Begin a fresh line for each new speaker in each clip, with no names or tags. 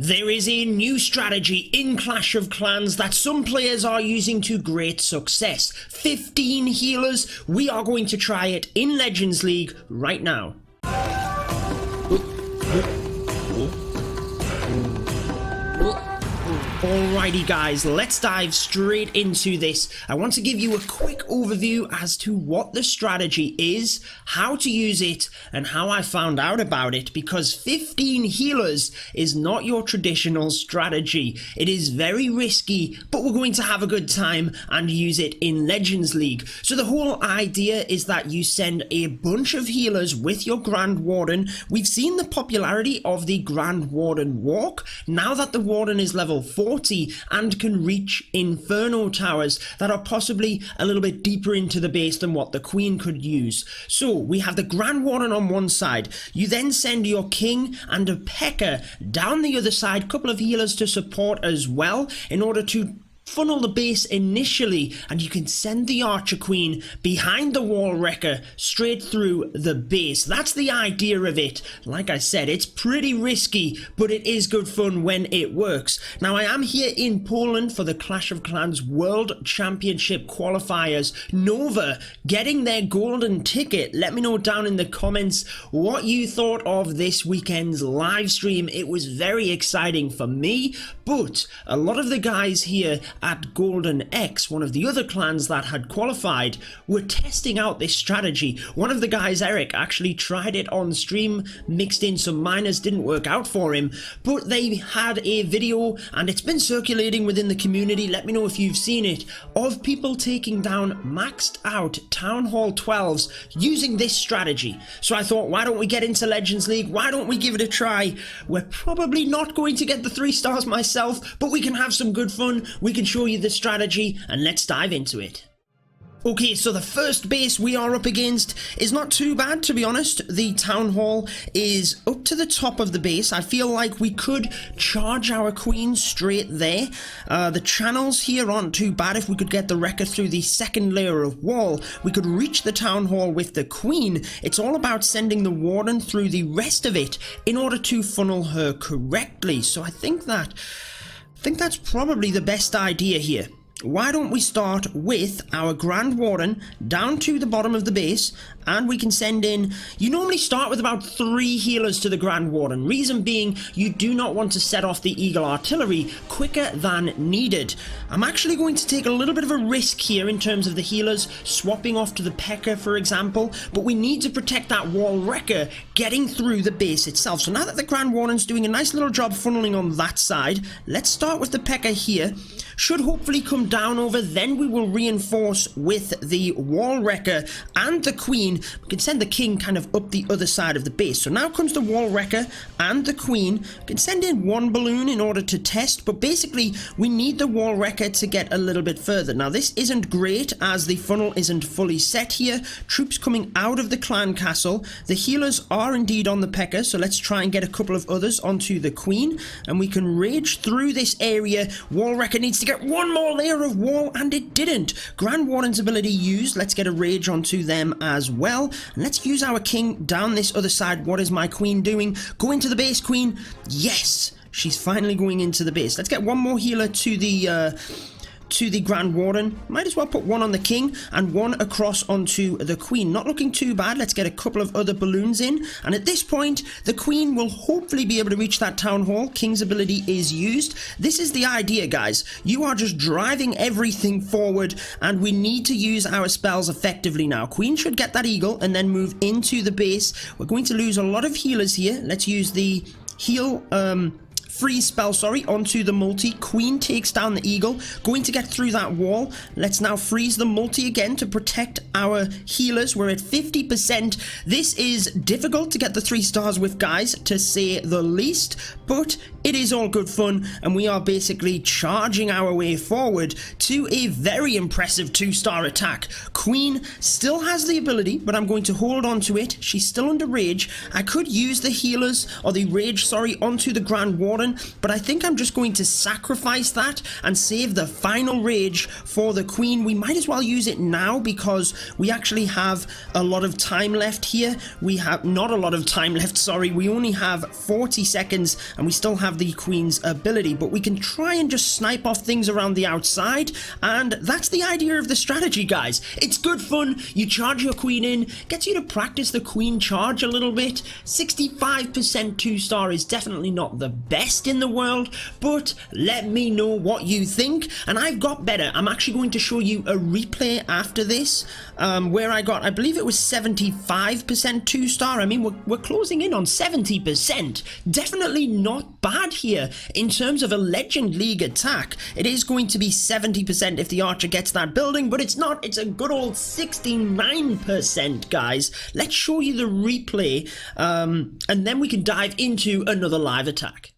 There is a new strategy in Clash of Clans that some players are using to great success. 15 healers. We are going to try it in Legends League right now. Alrighty guys, let's dive straight into this. I want to give you a quick overview as to what the strategy is, how to use it, and how I found out about it, because 15 healers is not your traditional strategy. It is very risky, but we're going to have a good time and use it in Legends League. So the whole idea is that you send a bunch of healers with your Grand Warden. We've seen the popularity of the Grand Warden walk. Now that the Warden is level 40 and can reach Inferno towers that are possibly a little bit deeper into the base than what the Queen could use. So we have the Grand Warden on one side. You then send your King and a P.E.K.K.A. down the other side, couple of healers to support as well in order to funnel the base initially, and you can send the Archer Queen behind the Wall Wrecker straight through the base. That's the idea of it. Like I said, it's pretty risky, but it is good fun when it works. Now, I am here in Poland for the Clash of Clans World Championship qualifiers. Nova getting their golden ticket. Let me know down in the comments what you thought of this weekend's live stream. It was very exciting for me, but a lot of the guys here at Golden X, one of the other clans that had qualified, were testing out this strategy. One of the guys, Eric, actually tried it on stream, mixed in some minors, didn't work out for him, but they had a video, and it's been circulating within the community, let me know if you've seen it, of people taking down maxed out Town Hall 12s using this strategy. So I thought, why don't we get into Legends League? Why don't we give it a try? We're probably not going to get the 3 stars myself, but we can have some good fun. We can show you the strategy, and let's dive into it. Okay, so the first base we are up against is not too bad, to be honest. The Town Hall is up to the top of the base. I feel like we could charge our Queen straight there. The channels here aren't too bad. If we could get the Wrecker through the second layer of wall, we could reach the Town Hall with the Queen. It's all about sending the Warden through the rest of it in order to funnel her correctly. So I think that's probably the best idea here. Why don't we start with our Grand Warden down to the bottom of the base, and we can send in, you normally start with about 3 healers to the Grand Warden. Reason being, you do not want to set off the Eagle Artillery quicker than needed. I'm actually going to take a little bit of a risk here in terms of the healers, swapping off to the P.E.K.K.A. for example, but we need to protect that Wall Wrecker getting through the base itself. So now that the Grand Warden's doing a nice little job funneling on that side, let's start with the P.E.K.K.A. here. Should hopefully come down over, then we will reinforce with the Wall Wrecker and the Queen. We can send the King kind of up the other side of the base. So now comes the Wall Wrecker and the Queen. We can send in 1 balloon in order to test, but basically we need the Wall Wrecker to get a little bit further. Now this isn't great as the funnel isn't fully set here. Troops coming out of the clan castle. The healers are indeed on the P.E.K.K.A., so let's try and get a couple of others onto the Queen, and we can rage through this area. Wall Wrecker needs to get 1 more layer of wall, and it didn't. Grand Warden's ability used. Let's get a rage onto them as well, and let's use our King down this other side. What is my Queen doing? Go into the base, Queen. Yes, she's finally going into the base. Let's get 1 more healer to the Grand Warden. Might as well put 1 on the King and 1 across onto the Queen. Not looking too bad. Let's get a couple of other balloons in, and at this point the Queen will hopefully be able to reach that Town Hall. King's ability is used. This is the idea, guys. You are just driving everything forward, and we need to use our spells effectively now. Queen should get that Eagle and then move into the base. We're going to lose a lot of healers here. Let's use the heal freeze spell, onto the multi. Queen takes down the Eagle, going to get through that wall. Let's now freeze the multi again to protect our healers. We're at 50%. This is difficult to get the 3 stars with, guys, to say the least, but it is all good fun, and we are basically charging our way forward to a very impressive 2-star attack. Queen still has the ability, but I'm going to hold on to it. She's still under rage. I could use the healers, or the rage, onto the Grand Warden, Warden, but I think I'm just going to sacrifice that and save the final rage for the queen. We might as well use it now because we actually have a lot of time left here. We have not a lot of time left, sorry. We only have 40 seconds and we still have the queen's ability, but we can try and just snipe off things around the outside, and that's the idea of the strategy, guys. It's good fun. You charge your queen in, gets you to practice the queen charge a little bit. 65% 2-star is definitely not the best in the world, but let me know what you think. And I've got better. I'm actually going to show you a replay after this where I got, I believe it was 75% 2-star. I mean, we're closing in on 70%. Definitely not bad here in terms of a Legend League attack. It is going to be 70% if the archer gets that building, but it's not. It's a good old 69%, guys. Let's show you the replay and then we can dive into another live attack.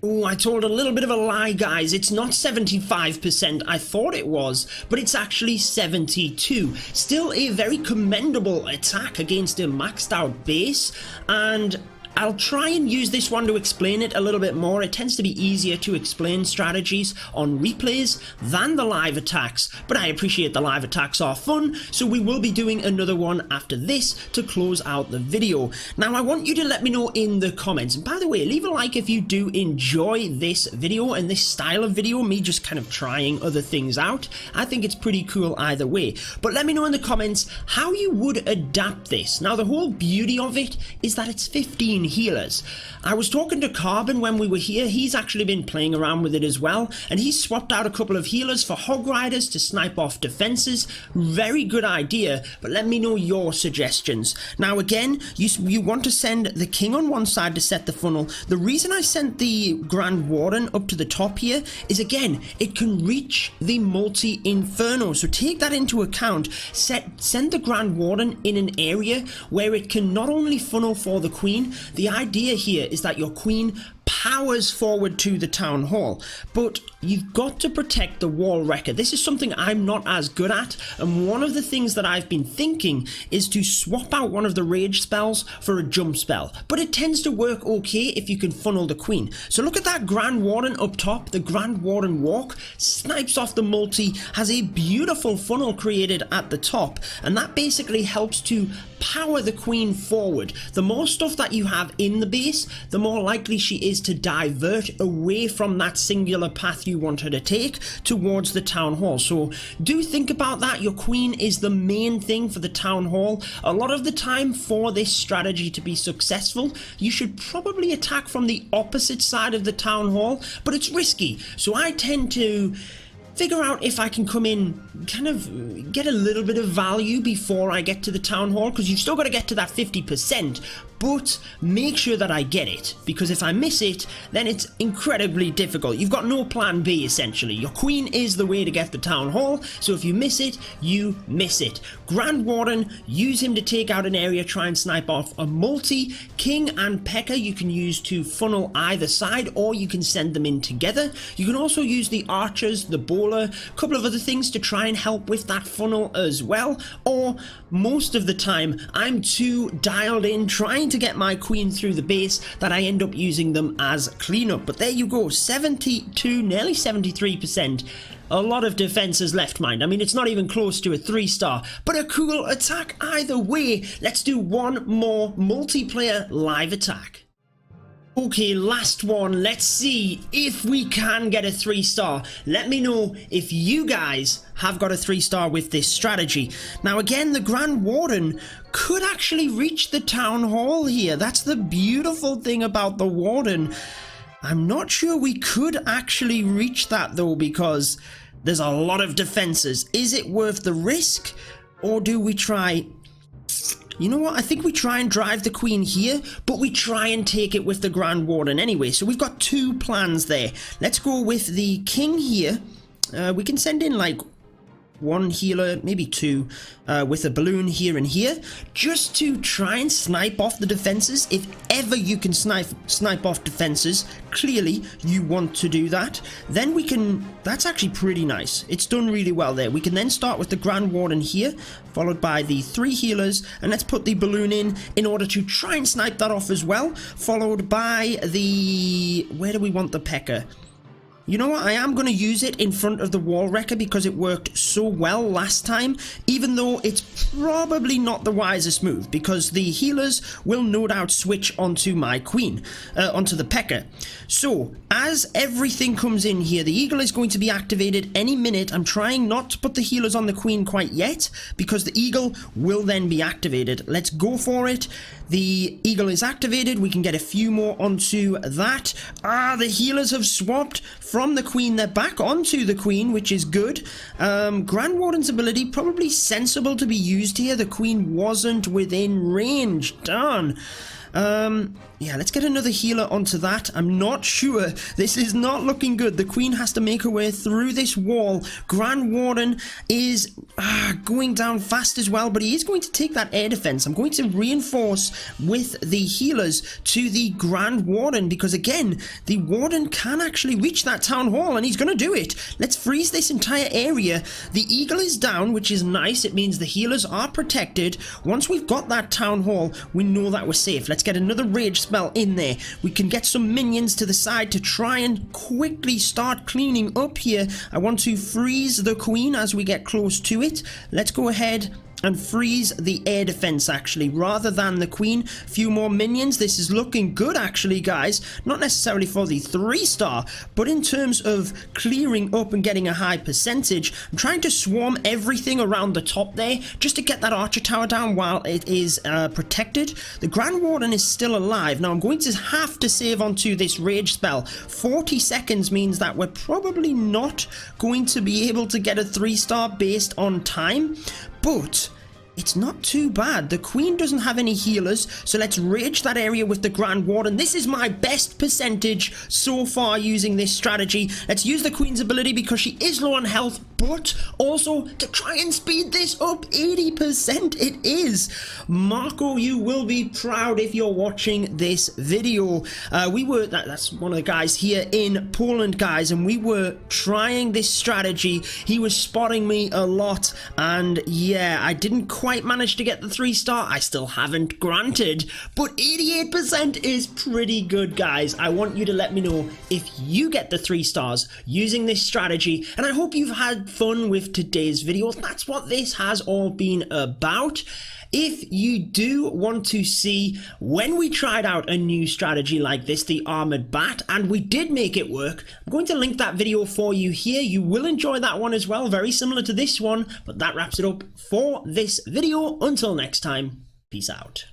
Oh, I told a little bit of a lie, guys. It's not 75%. I thought it was, but it's actually 72. Still a very commendable attack against a maxed out base, and I'll try and use this one to explain it a little bit more. It tends to be easier to explain strategies on replays than the live attacks, but I appreciate the live attacks are fun, so we will be doing another one after this to close out the video. Now, I want you to let me know in the comments, and by the way, leave a like if you do enjoy this video and this style of video, me just kind of trying other things out. I think it's pretty cool either way, but let me know in the comments how you would adapt this. Now, the whole beauty of it is that it's 15 healers. I was talking to Carbon when we were here. He's actually been playing around with it as well, and he swapped out a couple of healers for Hog Riders to snipe off defenses. Very good idea, but let me know your suggestions. Now again, you want to send the king on one side to set the funnel. The reason I sent the Grand Warden up to the top here is, again, it can reach the multi-inferno, so take that into account. Send the Grand Warden in an area where it can not only funnel for the queen. The idea here is that your queen powers forward to the town hall, but you've got to protect the wall wrecker. This is something I'm not as good at, and one of the things that I've been thinking is to swap out one of the rage spells for a jump spell, but it tends to work okay if you can funnel the queen. So look at that Grand Warden up top. The Grand Warden walk snipes off the multi, has a beautiful funnel created at the top, and that basically helps to power the queen forward. The more stuff that you have in the base, the more likely she is to divert away from that singular path you want her to take towards the town hall. So do think about that. Your queen is the main thing for the town hall. A lot of the time, for this strategy to be successful, you should probably attack from the opposite side of the town hall, but it's risky. So I tend to figure out if I can come in, kind of get a little bit of value before I get to the town hall, because you've still got to get to that 50%, but make sure that I get it, because if I miss it, then it's incredibly difficult. You've got no plan B, essentially. Your queen is the way to get the town hall, so if you miss it, you miss it. Grand Warden, use him to take out an area, try and snipe off a multi. King and Pekka you can use to funnel either side, or you can send them in together. You can also use the archers, the bowler, a couple of other things to try and help with that funnel as well, or most of the time, I'm too dialed in trying to get my queen through the base that I end up using them as cleanup. But there you go, 72, nearly 73%. A lot of defenses left, mind. I mean, it's not even close to a 3-star, but a cool attack either way. Let's do one more multiplayer live attack. Okay, last one. Let's see if we can get a 3-star. Let me know if you guys have got a 3-star with this strategy. Now again, the Grand Warden could actually reach the town hall here. That's the beautiful thing about the Warden. I'm not sure we could actually reach that though, because there's a lot of defenses. Is it worth the risk, or do we try? You know what, I think we try and drive the queen here, but we try and take it with the Grand Warden anyway. So we've got two plans there. Let's go with the king here. We can send in like one healer, maybe two, with a balloon here and here, just to try and snipe off the defenses. If ever you can snipe off defenses, clearly you want to do that. Then we can, that's actually pretty nice. It's done really well there. We can then start with the Grand Warden here, followed by the 3 healers, and let's put the balloon in order to try and snipe that off as well, followed by the, where do we want the P.E.K.K.A? You know what, I am going to use it in front of the wall wrecker because it worked so well last time, even though it's probably not the wisest move, because the healers will no doubt switch onto my queen, onto the P.E.K.K.A. So, as everything comes in here, the eagle is going to be activated any minute. I'm trying not to put the healers on the queen quite yet, because the eagle will then be activated. Let's go for it. The eagle is activated. We can get a few more onto that. The healers have swapped from the queen. They're back onto the queen, which is good. Grand Warden's ability, probably sensible to be used here. The queen wasn't within range. Darn. Yeah, let's get another healer onto that. I'm not sure. This is not looking good. The queen has to make her way through this wall. Grand Warden is going down fast as well, but he is going to take that air defense. I'm going to reinforce with the healers to the Grand Warden, because again, the Warden can actually reach that town hall, and he's going to do it. Let's freeze this entire area. The eagle is down, which is nice. It means the healers are protected. Once we've got that town hall, we know that we're safe. Let's get another rage spell in there. We can get some minions to the side to try and quickly start cleaning up here. I want to freeze the queen as we get close to it. Let's go ahead and freeze the air defense, actually, rather than the queen. Few more minions. This is looking good, actually, guys. Not necessarily for the 3-star, but in terms of clearing up and getting a high percentage. I'm trying to swarm everything around the top there, just to get that archer tower down while it is protected. The Grand Warden is still alive. Now, I'm going to have to save onto this rage spell. 40 seconds means that we're probably not going to be able to get a 3-star based on time, but it's not too bad. The queen doesn't have any healers, so let's rage that area with the Grand Warden. This is my best percentage so far using this strategy. Let's use the queen's ability because she is low on health, but also to try and speed this up. 80% it is. Marco, you will be proud if you're watching this video. That's one of the guys here in Poland, guys, and we were trying this strategy. He was spotting me a lot, and yeah, I didn't quite manage to get the 3-star. I still haven't, granted, but 88% is pretty good, guys. I want you to let me know if you get the 3 stars using this strategy, and I hope you've had fun with today's video. That's what this has all been about. If you do want to see when we tried out a new strategy like this, the Armored Bat, and we did make it work, I'm going to link that video for you here. You will enjoy that one as well, very similar to this one, but that wraps it up for this video. Until next time, peace out.